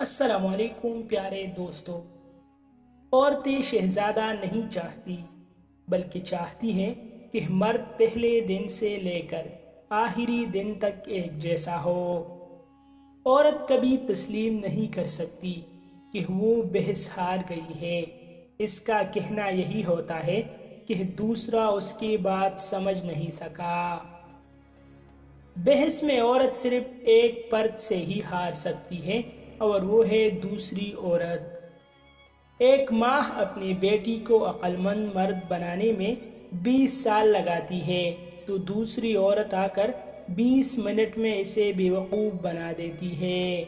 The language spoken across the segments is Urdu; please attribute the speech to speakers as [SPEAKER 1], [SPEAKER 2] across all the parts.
[SPEAKER 1] السلام علیکم پیارے دوستو۔ عورتیں شہزادہ نہیں چاہتی بلکہ چاہتی ہیں کہ مرد پہلے دن سے لے کر آخری دن تک ایک جیسا ہو۔ عورت کبھی تسلیم نہیں کر سکتی کہ وہ بحث ہار گئی ہے۔ اس کا کہنا یہی ہوتا ہے کہ دوسرا اس کی بات سمجھ نہیں سکا۔ بحث میں عورت صرف ایک فرد سے ہی ہار سکتی ہے اور وہ ہے دوسری عورت۔ ایک ماں اپنی بیٹی کو عقل مند مرد بنانے میں 20 سال لگاتی ہے تو دوسری عورت آ کر 20 منٹ میں اسے بیوقوف بنا دیتی ہے۔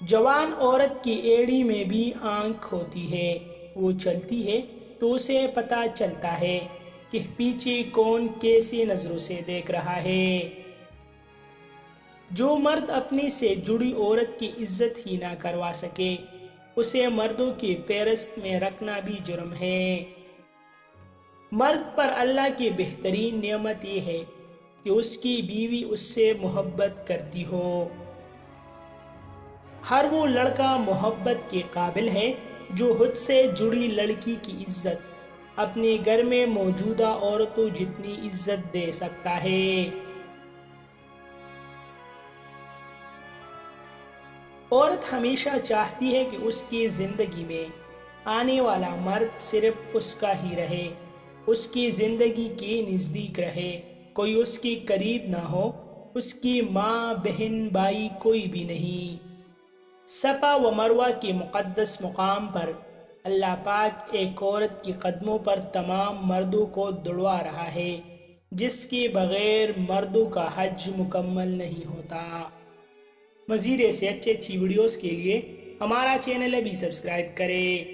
[SPEAKER 1] جوان عورت کی ایڑی میں بھی آنکھ ہوتی ہے، وہ چلتی ہے تو اسے پتہ چلتا ہے کہ پیچھے کون کیسی نظروں سے دیکھ رہا ہے۔ جو مرد اپنی سے جڑی عورت کی عزت ہی نہ کروا سکے، اسے مردوں کی فہرست میں رکھنا بھی جرم ہے۔ مرد پر اللہ کی بہترین نعمت یہ ہے کہ اس کی بیوی اس سے محبت کرتی ہو۔ ہر وہ لڑکا محبت کے قابل ہے جو خود سے جڑی لڑکی کی عزت اپنے گھر میں موجودہ عورتوں جتنی عزت دے سکتا ہے۔ عورت ہمیشہ چاہتی ہے کہ اس کی زندگی میں آنے والا مرد صرف اس کا ہی رہے، اس کی زندگی کے نزدیک رہے، کوئی اس کے قریب نہ ہو، اس کی ماں بہن بھائی کوئی بھی نہیں۔ صفا و مروہ کے مقدس مقام پر اللہ پاک ایک عورت کے قدموں پر تمام مردوں کو دوڑوا رہا ہے جس کے بغیر مردوں کا حج مکمل نہیں ہوتا۔ مزید ایسے اچھی ویڈیوز کے لیے ہمارا چینل ابھی سبسکرائب کریں۔